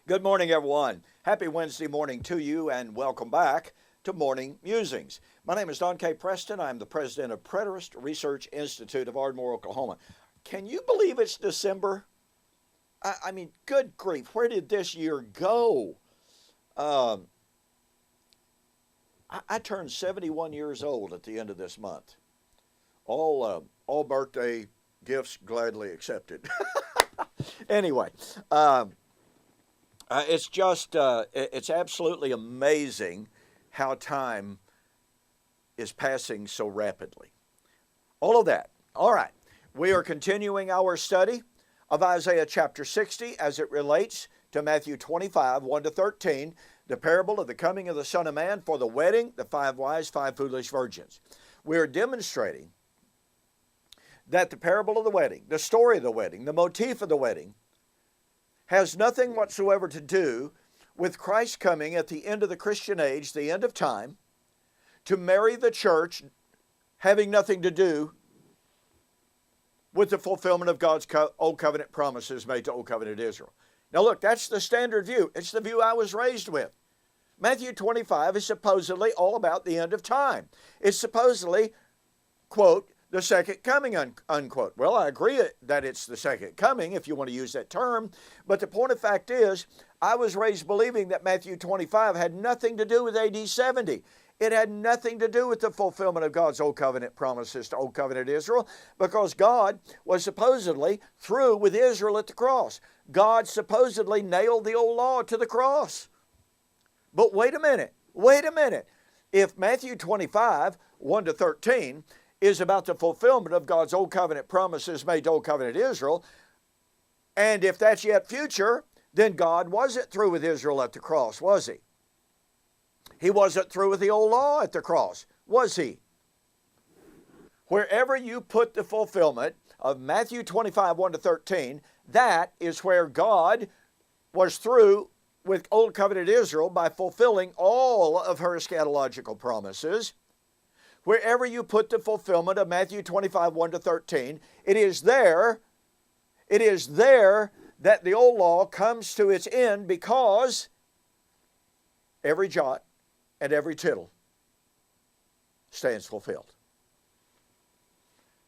Good morning, everyone. Happy Wednesday morning to you, and welcome back to Morning Musings. My name is Don K. Preston. I'm the president of Preterist Research Institute of Ardmore, Oklahoma. Can you believe it's December? I mean, good grief, where did this year go? I turned 71 years old at the end of this month. All birthday gifts gladly accepted. Anyway, it's absolutely amazing how time is passing so rapidly. All of that. All right. We are continuing our study of Isaiah chapter 60 as it relates to Matthew 25, 1 to 13, the parable of the coming of the Son of Man for the wedding, the 5 wise, 5 foolish virgins. We are demonstrating that the parable of the wedding, the story of the wedding, the motif of the wedding, has nothing whatsoever to do with Christ coming at the end of the Christian age, the end of time, to marry the church, having nothing to do with the fulfillment of God's Old Covenant promises made to Old Covenant Israel. Now look, that's the standard view. It's the view I was raised with. Matthew 25 is supposedly all about the end of time. It's supposedly, quote, the second coming, unquote. Well, I agree that it's the second coming, if you want to use that term, but the point of fact is, I was raised believing that Matthew 25 had nothing to do with AD 70. It had nothing to do with the fulfillment of God's Old Covenant promises to Old Covenant Israel, because God was supposedly through with Israel at the cross. God supposedly nailed the old law to the cross. But wait a minute. If Matthew 25, 1 to 13, is about the fulfillment of God's Old Covenant promises made to Old Covenant Israel, and if that's yet future, then God wasn't through with Israel at the cross, was He? He wasn't through with the old law at the cross, was He? Wherever you put the fulfillment of Matthew 25, 1 to 13, that is where God was through with Old Covenant Israel by fulfilling all of her eschatological promises. Wherever you put the fulfillment of Matthew 25, 1 to 13, it is there that the old law comes to its end, because every jot and every tittle stands fulfilled.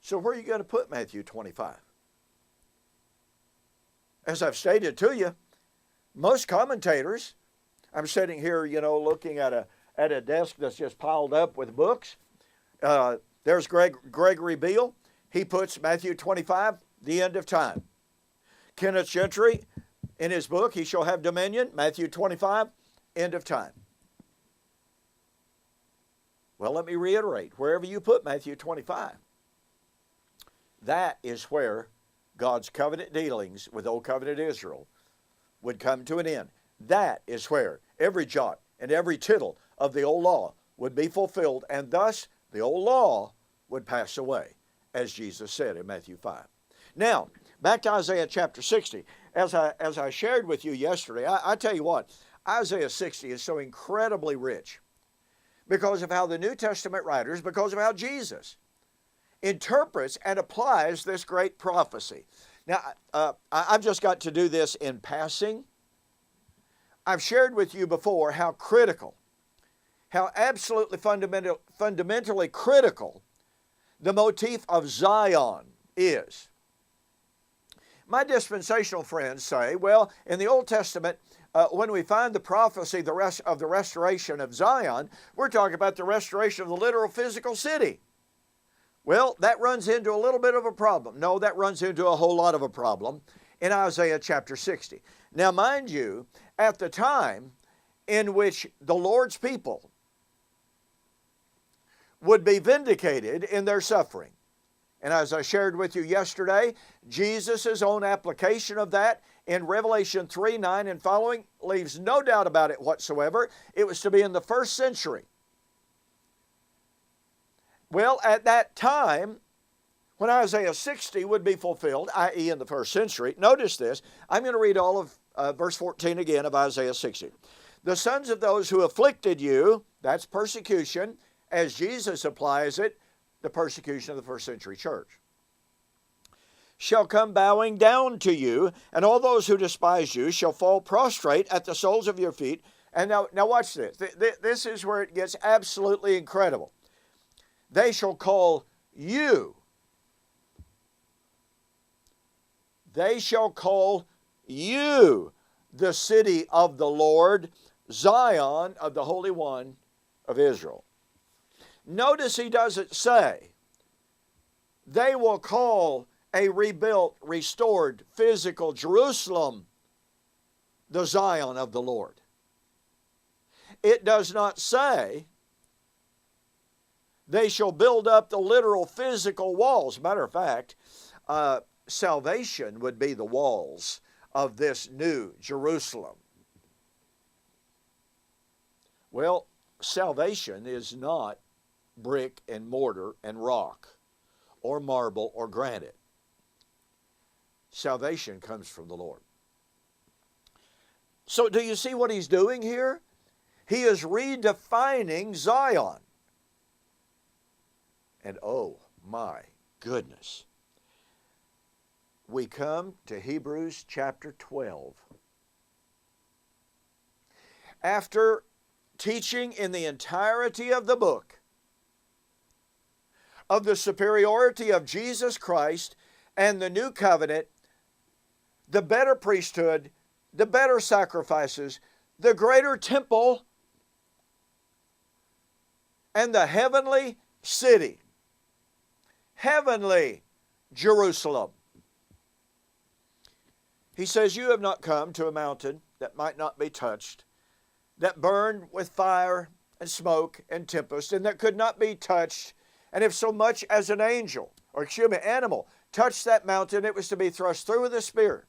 So where are you going to put Matthew 25? As I've stated to you, most commentators, I'm sitting here, looking at a desk that's just piled up with books. There's Gregory Beale. He puts Matthew 25, the end of time. Kenneth Gentry, in his book, He Shall Have Dominion, Matthew 25, end of time. Well, let me reiterate, wherever you put Matthew 25, that is where God's covenant dealings with Old Covenant Israel would come to an end. That is where every jot and every tittle of the old law would be fulfilled, and thus the old law would pass away, as Jesus said in Matthew 5. Now, back to Isaiah chapter 60. As I shared with you yesterday, I tell you what, Isaiah 60 is so incredibly rich because of how the New Testament writers, because of how Jesus interprets and applies this great prophecy. Now, I've just got to do this in passing. I've shared with you before how critical, how absolutely fundamentally critical the motif of Zion is. My dispensational friends say, well, in the Old Testament, when we find the prophecy of the restoration of Zion, we're talking about the restoration of the literal physical city. Well, that runs into a little bit of a problem. No, that runs into a whole lot of a problem in Isaiah chapter 60. Now, mind you, at the time in which the Lord's people would be vindicated in their suffering. And as I shared with you yesterday, Jesus' own application of that in Revelation 3, 9 and following leaves no doubt about it whatsoever. It was to be in the first century. Well, at that time, when Isaiah 60 would be fulfilled, i.e. in the first century, notice this. I'm going to read all of verse 14 again of Isaiah 60. The sons of those who afflicted you, that's persecution, as Jesus applies it, the persecution of the first century church, shall come bowing down to you, and all those who despise you shall fall prostrate at the soles of your feet. And now watch this. This is where it gets absolutely incredible. They shall call you. They shall call you the city of the Lord, Zion of the Holy One of Israel. Notice he doesn't say they will call a rebuilt, restored, physical Jerusalem the Zion of the Lord. It does not say they shall build up the literal physical walls. Matter of fact, salvation would be the walls of this new Jerusalem. Well, salvation is not brick and mortar and rock or marble or granite. Salvation comes from the Lord. So do you see what he's doing here? He is redefining Zion. And oh my goodness, we come to Hebrews chapter 12. After teaching in the entirety of the book of the superiority of Jesus Christ and the new covenant, the better priesthood, the better sacrifices, the greater temple, and the heavenly city, heavenly Jerusalem. He says, you have not come to a mountain that might not be touched, that burned with fire and smoke and tempest, and that could not be touched. And if so much as an animal touched that mountain, it was to be thrust through with a spear.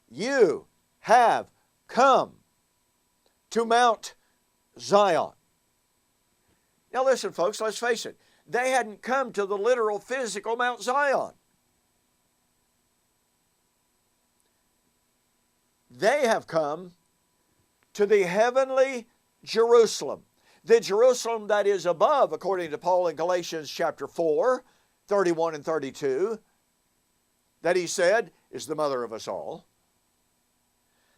You have come to Mount Zion. Now listen, folks, let's face it. They hadn't come to the literal physical Mount Zion. They have come to the heavenly Jerusalem. The Jerusalem that is above, according to Paul in Galatians chapter 4, 31 and 32, that he said is the mother of us all.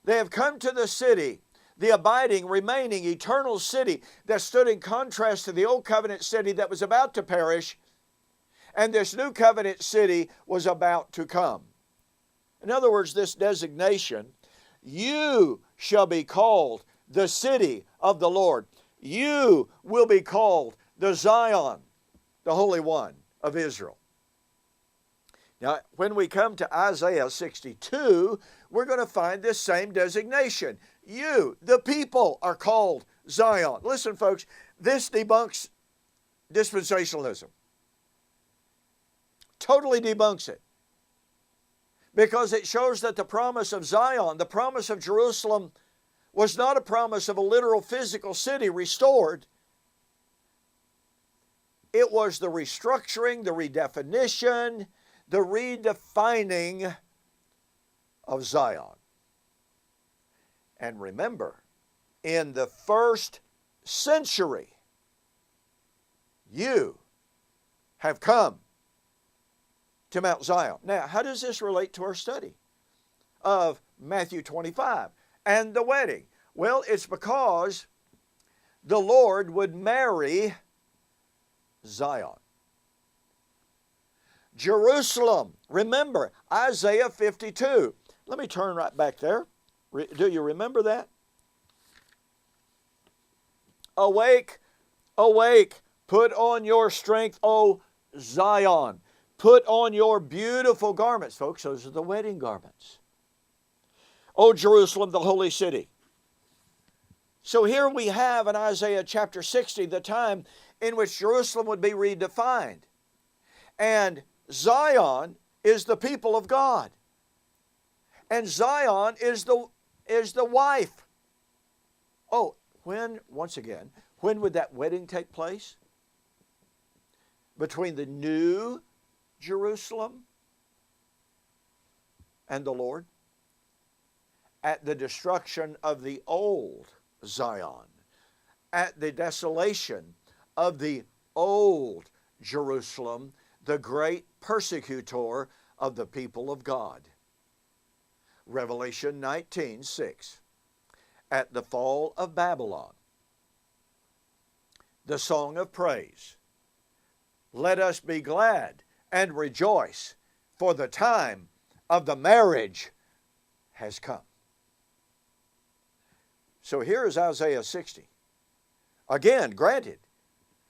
They have come to the city, the abiding, remaining, eternal city that stood in contrast to the old covenant city that was about to perish, and this new covenant city was about to come. In other words, this designation, you shall be called the city of the Lord. You will be called the Zion, the Holy One of Israel. Now, when we come to Isaiah 62, we're going to find this same designation. You, the people, are called Zion. Listen, folks, this debunks dispensationalism. Totally debunks it. Because it shows that the promise of Zion, the promise of Jerusalem, was not a promise of a literal physical city restored. It was the restructuring, the redefinition, the redefining of Zion. And remember, in the first century, you have come to Mount Zion. Now, how does this relate to our study of Matthew 25 and the wedding? Well, it's because the Lord would marry Zion. Jerusalem. Remember, Isaiah 52. Let me turn right back there. Do you remember that? Awake, awake, put on your strength, O Zion. Put on your beautiful garments. Folks, those are the wedding garments. O Jerusalem, the holy city. So here we have in Isaiah chapter 60 the time in which Jerusalem would be redefined. And Zion is the people of God. And Zion is the wife. Oh, once again, when would that wedding take place? Between the new Jerusalem and the Lord? At the destruction of the old Zion. At the desolation of the old Jerusalem, the great persecutor of the people of God. Revelation 19:6. At the fall of Babylon, the song of praise. Let us be glad and rejoice, for the time of the marriage has come. So here is Isaiah 60. Again, granted,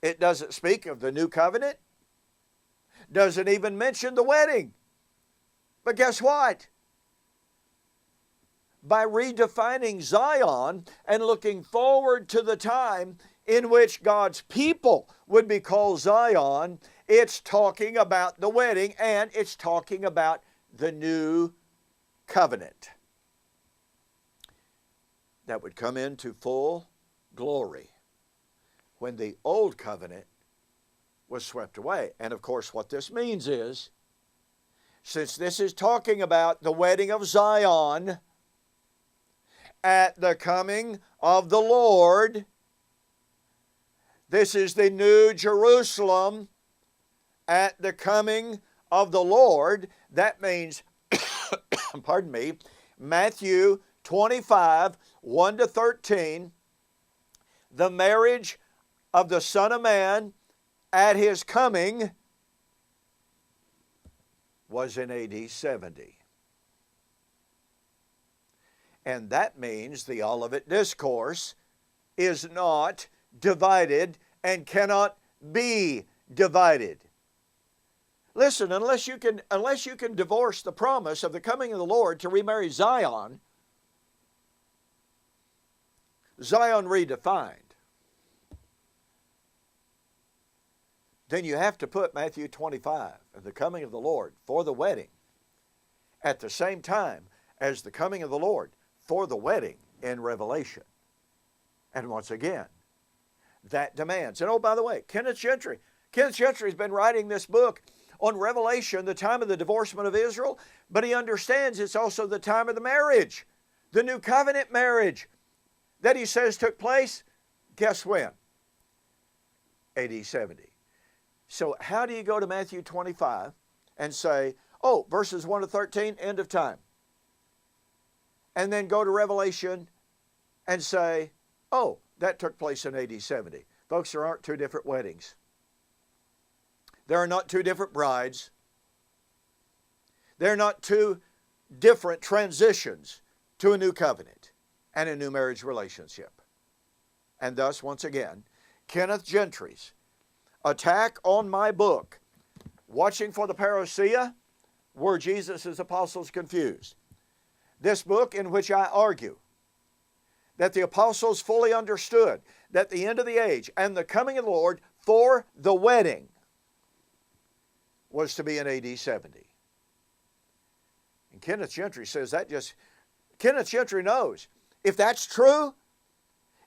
it doesn't speak of the new covenant, doesn't even mention the wedding. But guess what? By redefining Zion and looking forward to the time in which God's people would be called Zion, it's talking about the wedding and it's talking about the new covenant that would come into full glory when the old covenant was swept away. And of course, what this means is, since this is talking about the wedding of Zion at the coming of the Lord, this is the new Jerusalem at the coming of the Lord. That means, pardon me, Matthew 25, 1 to 13, the marriage of the Son of Man at His coming was in AD 70. And that means the Olivet Discourse is not divided and cannot be divided. Listen, unless you can divorce the promise of the coming of the Lord to remarry Zion, Zion redefined, then you have to put Matthew 25, the coming of the Lord for the wedding, at the same time as the coming of the Lord for the wedding in Revelation. And once again, that demands. And oh, by the way, Kenneth Gentry has been writing this book on Revelation, the time of the divorcement of Israel, but he understands it's also the time of the marriage, the new covenant marriage that he says took place, guess when? AD 70. So how do you go to Matthew 25 and say, oh, verses 1 to 13, end of time? And then go to Revelation and say, oh, that took place in AD 70. Folks, there aren't two different weddings. There are not two different brides. There are not two different transitions to a new covenant and a new marriage relationship. And thus, once again, Kenneth Gentry's attack on my book, Watching for the Parousia, Were Jesus' Apostles Confused? This book in which I argue that the apostles fully understood that the end of the age and the coming of the Lord for the wedding was to be in AD 70. And Kenneth Gentry says Kenneth Gentry knows if that's true,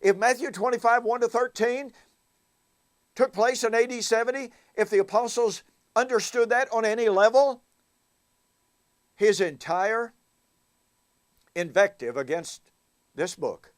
if Matthew 25, 1 to 13 took place in AD 70, if the apostles understood that on any level, his entire invective against this book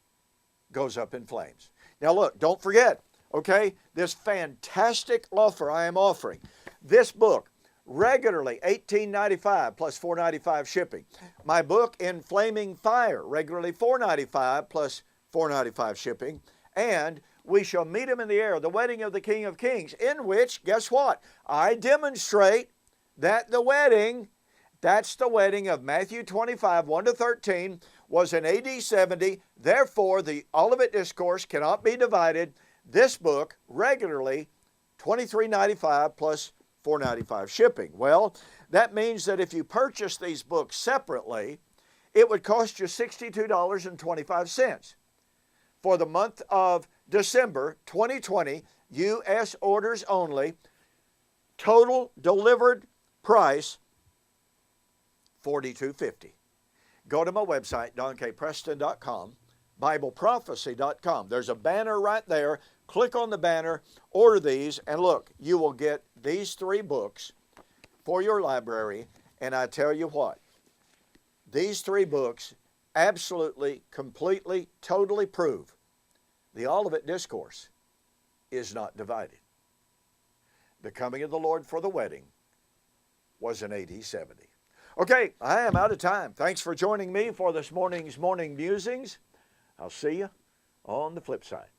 goes up in flames. Now look, don't forget, okay, this fantastic offer I am offering. This book, regularly $18.95 plus $4.95 shipping. My book, In Flaming Fire, regularly $4.95 plus $4.95 shipping. And We Shall Meet Him in the Air, the Wedding of the King of Kings, in which, guess what? I demonstrate that the wedding, that's the wedding of Matthew 25, 1 to 13, was in AD 70. Therefore, the Olivet Discourse cannot be divided. This book, regularly $23.95 plus $4.95 shipping. Well, that means that if you purchase these books separately, it would cost you $62.25. For the month of December 2020, U.S. orders only, total delivered price $42.50. Go to my website, donkpreston.com, BibleProphecy.com. There's a banner right there. Click on the banner, order these, and look, you will get these 3 books for your library. And I tell you what, these 3 books absolutely, completely, totally prove the Olivet Discourse is not divided. The coming of the Lord for the wedding was in AD 70. Okay, I am out of time. Thanks for joining me for this morning's Morning Musings. I'll see you on the flip side.